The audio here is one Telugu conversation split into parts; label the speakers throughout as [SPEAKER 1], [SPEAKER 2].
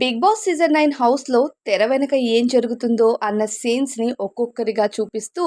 [SPEAKER 1] బిగ్ బాస్ సీజన్ 9 హౌస్‌లో తెర వెనక ఏం జరుగుతుందో అన్న సీన్స్‌ని ఒక్కొక్కరిగా చూపిస్తూ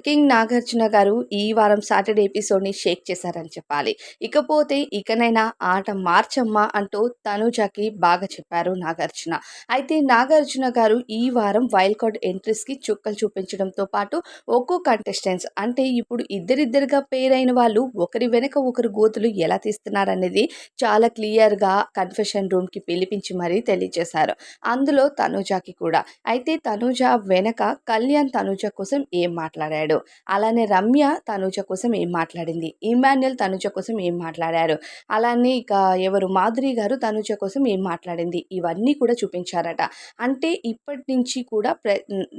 [SPEAKER 1] కింగ్ నాగార్జున గారు ఈ వారం సాటర్డే ఎపిసోడ్‌ని షేక్ చేశారని చెప్పాలి. ఇకపోతే ఇకనైనా ఆట మార్చమ్మా అంటూ తనూజకి బాగా చెప్పారు నాగార్జున. అయితే నాగార్జున గారు ఈ వారం వైల్డ్ కార్డ్ ఎంట్రీస్‌కి చుక్కలు చూపించడంతో పాటు ఒక్కో కంటెస్టెంట్స్ అంటే ఇప్పుడు ఇద్దరిద్దరుగా పెయిర్ అయిన వాళ్ళు ఒకరి వెనక ఒకరు గోతులు ఎలా తీస్తున్నారనేది చాలా క్లియర్‌గా కన్ఫెషన్ రూమ్‌కి పిలిపించి మరీ తెలియజేశారు. అందులో తనూజకి కూడా. అయితే తనూజ వెనక కళ్యాణ్ తనూజ కోసం ఏం మాట్లాడాడు? అలానే రమ్య తనూజ కోసం ఏం మాట్లాడింది? ఇమ్మాన్యుయల్ తనూజ కోసం ఏం మాట్లాడారు? అలానే ఇక ఎవరు మాధురి గారు తనూజ కోసం ఏం మాట్లాడింది? ఇవన్నీ కూడా చూపించారట. అంటే ఇప్పటి నుంచి కూడా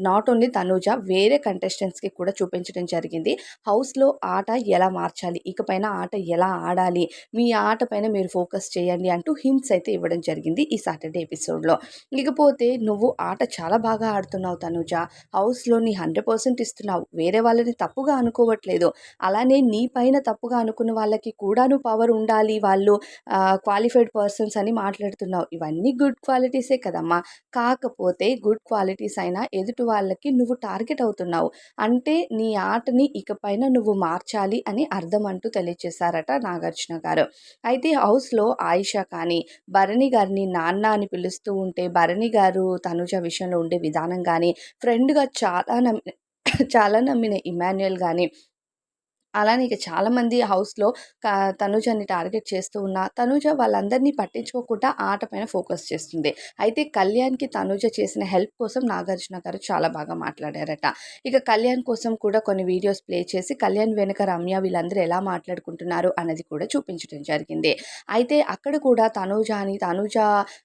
[SPEAKER 1] నాట్ ఓన్లీ తనూజ వేరే కంటెస్టెంట్స్‌కి కూడా చూపించడం జరిగింది. హౌస్‌లో ఆట ఎలా మార్చాలి? ఇకపైన ఆట ఎలా ఆడాలి? మీ ఆట పైన మీరు ఫోకస్ చేయండి అంటూ హింట్స్ అయితే ఇవ్వడం జరిగింది ఈ సాటర్డే ఎపిసోడ్‌లో. ఇకపోతే నువ్వు ఆట చాలా బాగా ఆడుతున్నావు తనూజ. హౌస్‌లో నీ 100% ఇస్తున్నావు. వేరే వాళ్ళని తప్పుగా అనుకోవట్లేదు. అలానే నీ పైన తప్పుగా అనుకున్న వాళ్ళకి కూడాను పవర్ ఉండాలి. వాళ్ళు క్వాలిఫైడ్ పర్సన్స్ అని మాట్లాడుతున్నావు. ఇవన్నీ గుడ్ క్వాలిటీసే కదమ్మా! కాకపోతే గుడ్ క్వాలిటీస్ అయినా ఎదుటి వాళ్ళకి నువ్వు టార్గెట్ అవుతున్నావు. అంటే నీ ఆటని ఇకపైన నువ్వు మార్చాలి అని అర్థం అంటూ తెలియజేశారట నాగార్జున గారు. అయితే హౌస్‌లో ఆయిషా కానీ, భరణి గారిని నాన్న అని పిలుస్తూ ఉంటే, భరణి గారు తనుజ విషయంలో ఉండే విధానం గానీ, ఫ్రెండ్‌గా చాలా నమ్మిన ఇమ్మాన్యుయల్ గానీ అలానే ఇక చాలామంది హౌస్‌లో క తనూజని టార్గెట్ చేస్తూ ఉన్నా, తనూజ వాళ్ళందరినీ పట్టించుకోకుండా ఆట పైన ఫోకస్ చేస్తుంది. అయితే కళ్యాణ్‌కి తనూజ చేసిన హెల్ప్ కోసం నాగార్జున గారు చాలా బాగా మాట్లాడారట. ఇక కళ్యాణ్ కోసం కూడా కొన్ని వీడియోస్ ప్లే చేసి, కళ్యాణ్ వెనక రమ్య వీళ్ళందరూ ఎలా మాట్లాడుకుంటున్నారు అన్నది కూడా చూపించడం జరిగింది. అయితే అక్కడ కూడా తనూజ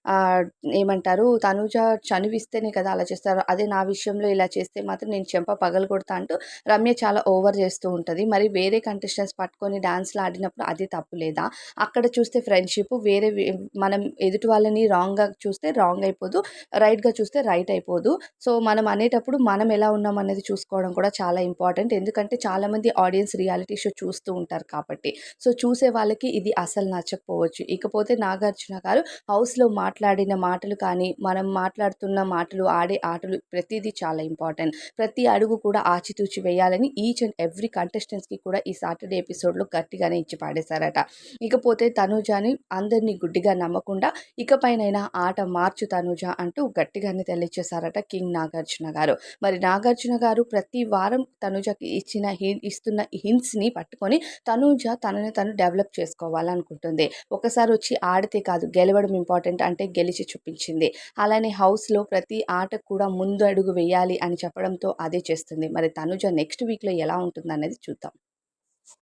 [SPEAKER 1] ఆహ్, ఏమంటారు తనూజ చనువిస్తేనే కదా అలా చేస్తారు. అదే నా విషయంలో ఇలా చేస్తే మాత్రం నేను చెంప పగలగొడతా అంటూ రమ్య చాలా ఓవర్ చేస్తూ ఉంటది. మరి వేరే కంటెస్టెంట్స్ పట్టుకొని డాన్స్‌లు ఆడినప్పుడు అది తప్పు లేదా? అక్కడ చూస్తే ఫ్రెండ్‌షిప్ వేరే మనం ఎదుటి వాళ్ళని రాంగ్‌గా చూస్తే రాంగ్ అయిపోదు. రైట్‌గా చూస్తే రైట్ అయిపోదు. సో, మనం అనేటప్పుడు మనం ఎలా ఉన్నామనేది చూసుకోవడం కూడా చాలా ఇంపార్టెంట్. ఎందుకంటే చాలామంది ఆడియన్స్ రియాలిటీ షో చూస్తూ ఉంటారు కాబట్టి. సో, చూసే వాళ్ళకి ఇది అసలు నచ్చకపోవచ్చు. ఇకపోతే నాగార్జున గారు హౌస్‌లో మాట్లాడిన మాటలు కానీ, మనం మాట్లాడుతున్న మాటలు, ఆడే ఆటలు ప్రతీదీ చాలా ఇంపార్టెంట్. ప్రతి అడుగు కూడా ఆచితూచి వేయాలని ఈచ్ అండ్ ఎవ్రీ కంటెస్టెంట్స్‌కి కూడా ఈ సాటర్డే ఎపిసోడ్‌లో గట్టిగానే ఇచ్చి పాడేశారట. ఇకపోతే తనూజని అందరిని గుడ్డిగా నమ్మకుండా ఇకపైనైనా ఆట మార్చు తనూజ అంటూ గట్టిగానే తెలియచేశారట కింగ్ నాగార్జున గారు. మరి నాగార్జున గారు ప్రతి వారం తనూజకి ఇస్తున్న హింట్స్‌ని పట్టుకొని తనూజ తనని తను డెవలప్ చేసుకోవాలనుకుంటుంది. ఒకసారి వచ్చి ఆడితే కాదు గెలవడం ఇంపార్టెంట్ అంటే గెలిచి చూపించింది. అలానే హౌస్‌లో ప్రతి ఆటకు కూడా ముందు అడుగు వేయాలి అని చెప్పడంతో అదే చేస్తుంది. మరి తనుజ నెక్స్ట్ వీక్‌లో ఎలా ఉంటుందనేది చూద్దాం.